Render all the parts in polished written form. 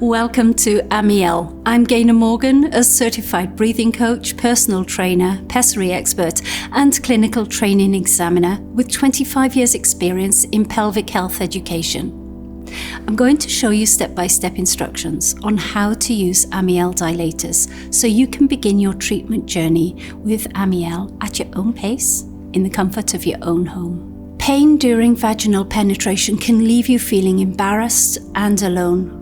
Welcome to Amielle. I'm Gaynor Morgan, a certified breathing coach, personal trainer, pessary expert, and clinical training examiner with 25 years experience in pelvic health education. I'm going to show you step-by-step instructions on how to use Amielle dilators so you can begin your treatment journey with Amielle at your own pace in the comfort of your own home. Pain during vaginal penetration can leave you feeling embarrassed and alone.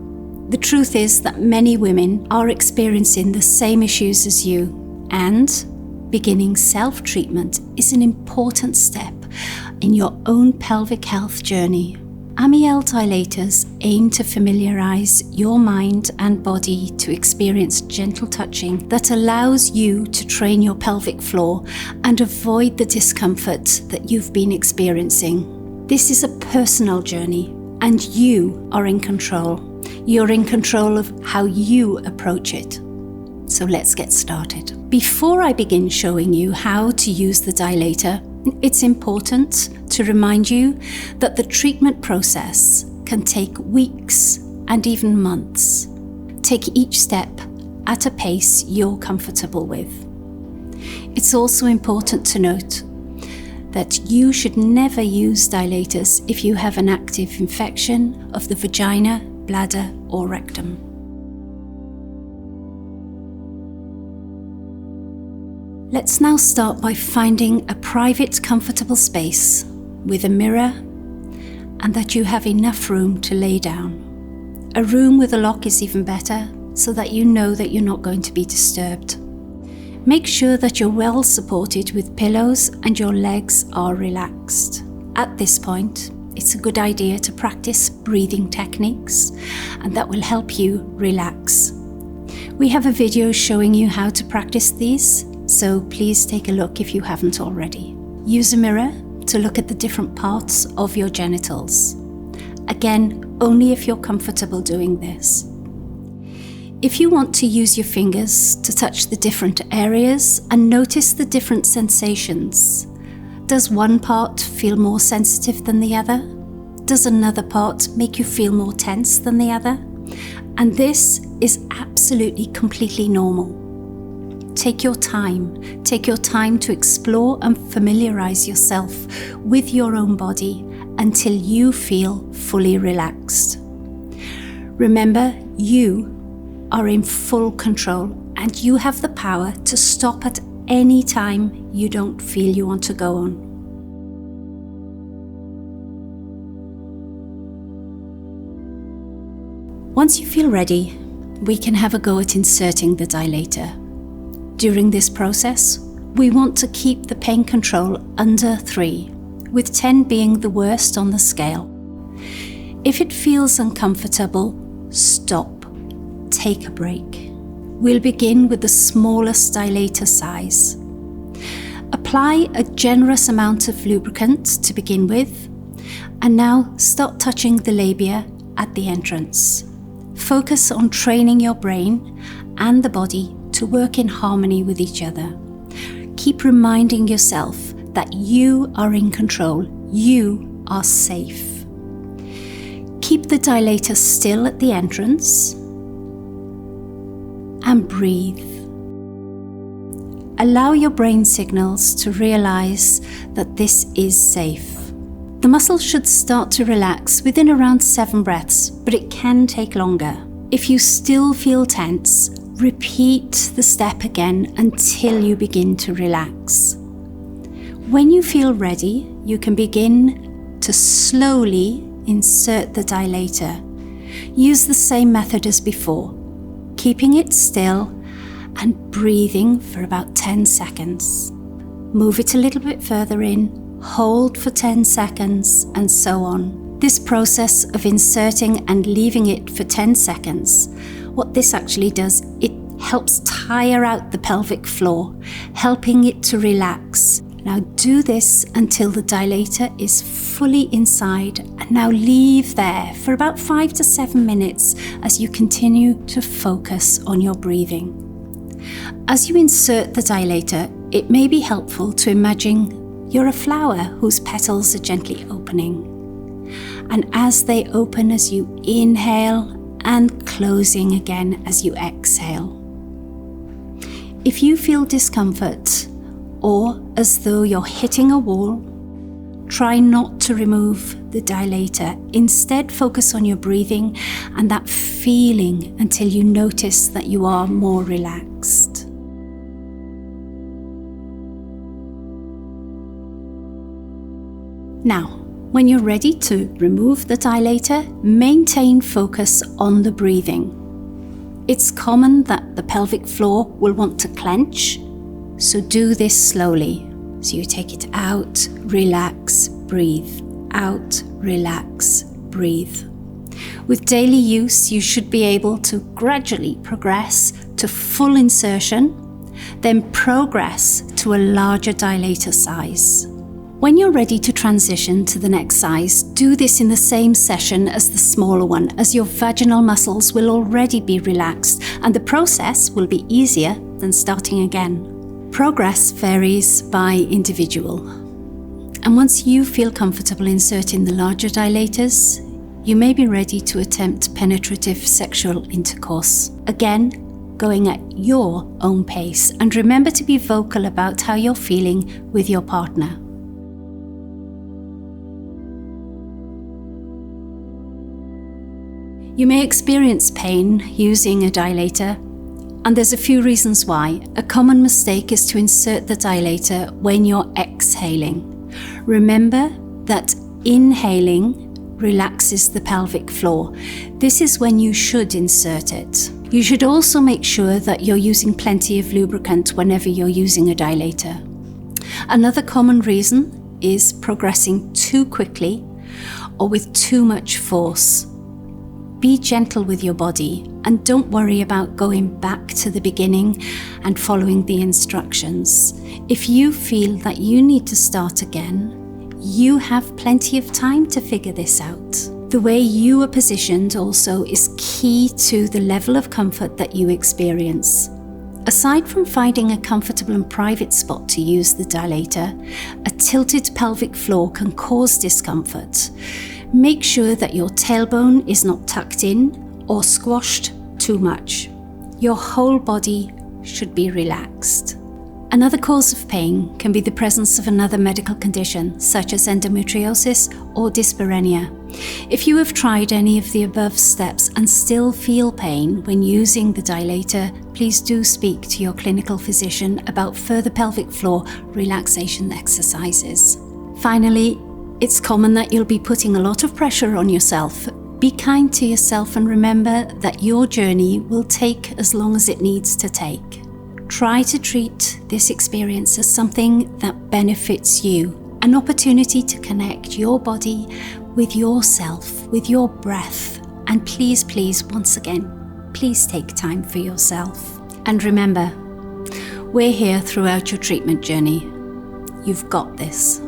The truth is that many women are experiencing the same issues as you, and beginning self-treatment is an important step in your own pelvic health journey. Amielle dilators aim to familiarize your mind and body to experience gentle touching that allows you to train your pelvic floor and avoid the discomfort that you've been experiencing. This is a personal journey, and you are in control. You're in control of how you approach it. So let's get started. Before I begin showing you how to use the dilator, it's important to remind you that the treatment process can take weeks and even months. Take each step at a pace you're comfortable with. It's also important to note that you should never use dilators if you have an active infection of the vagina, bladder, or rectum. Let's now start by finding a private, comfortable space with a mirror and that you have enough room to lay down. A room with a lock is even better so that you know that you're not going to be disturbed. Make sure that you're well supported with pillows and your legs are relaxed. At this point, it's a good idea to practice breathing techniques, and that will help you relax. We have a video showing you how to practice these, so please take a look if you haven't already. Use a mirror to look at the different parts of your genitals. Again, only if you're comfortable doing this. If you want to use your fingers to touch the different areas and notice the different sensations. Does one part feel more sensitive than the other? Does another part make you feel more tense than the other? And this is absolutely completely normal. Take your time. Take your time to explore and familiarize yourself with your own body until you feel fully relaxed. Remember, you are in full control and you have the power to stop at any time you don't feel you want to go on. Once you feel ready, we can have a go at inserting the dilator. During this process, we want to keep the pain control under 3, with 10 being the worst on the scale. If it feels uncomfortable, stop. Take a break. We'll begin with the smallest dilator size. Apply a generous amount of lubricant to begin with, and now start touching the labia at the entrance. Focus on training your brain and the body to work in harmony with each other. Keep reminding yourself that you are in control, you are safe. Keep the dilator still at the entrance and breathe. Allow your brain signals to realize that this is safe. The muscle should start to relax within around 7 breaths, but it can take longer. If you still feel tense, repeat the step again until you begin to relax. When you feel ready, you can begin to slowly insert the dilator. Use the same method as before, keeping it still and breathing for about 10 seconds. Move it a little bit further in, hold for 10 seconds, and so on. This process of inserting and leaving it for 10 seconds, what this actually does, it helps tire out the pelvic floor, helping it to relax. Now do this until the dilator is fully inside, and now leave there for about 5 to 7 minutes as you continue to focus on your breathing. As you insert the dilator, it may be helpful to imagine you're a flower whose petals are gently opening. And as they open as you inhale and closing again as you exhale. If you feel discomfort or as though you're hitting a wall, try not to remove the dilator. Instead, focus on your breathing and that feeling until you notice that you are more relaxed. Now, when you're ready to remove the dilator, maintain focus on the breathing. It's common that the pelvic floor will want to clench, so do this slowly. So you take it out, relax, breathe. Out, relax, breathe. With daily use, you should be able to gradually progress to full insertion, then progress to a larger dilator size. When you're ready to transition to the next size, do this in the same session as the smaller one, as your vaginal muscles will already be relaxed and the process will be easier than starting again. Progress varies by individual. And once you feel comfortable inserting the larger dilators, you may be ready to attempt penetrative sexual intercourse. Again, going at your own pace, and remember to be vocal about how you're feeling with your partner. You may experience pain using a dilator, and there's a few reasons why. A common mistake is to insert the dilator when you're exhaling. Remember that inhaling relaxes the pelvic floor. This is when you should insert it. You should also make sure that you're using plenty of lubricant whenever you're using a dilator. Another common reason is progressing too quickly or with too much force. Be gentle with your body and don't worry about going back to the beginning and following the instructions. If you feel that you need to start again, you have plenty of time to figure this out. The way you are positioned also is key to the level of comfort that you experience. Aside from finding a comfortable and private spot to use the dilator, a tilted pelvic floor can cause discomfort. Make sure that your tailbone is not tucked in or squashed too much. Your whole body should be relaxed. Another cause of pain can be the presence of another medical condition, such as endometriosis or dyspareunie. If you have tried any of the above steps and still feel pain when using the dilator, please do speak to your clinical physician about further pelvic floor relaxation exercises. Finally, it's common that you'll be putting a lot of pressure on yourself. Be kind to yourself and remember that your journey will take as long as it needs to take. Try to treat this experience as something that benefits you, an opportunity to connect your body with yourself, with your breath. And please, once again, please take time for yourself. And remember, we're here throughout your treatment journey. You've got this.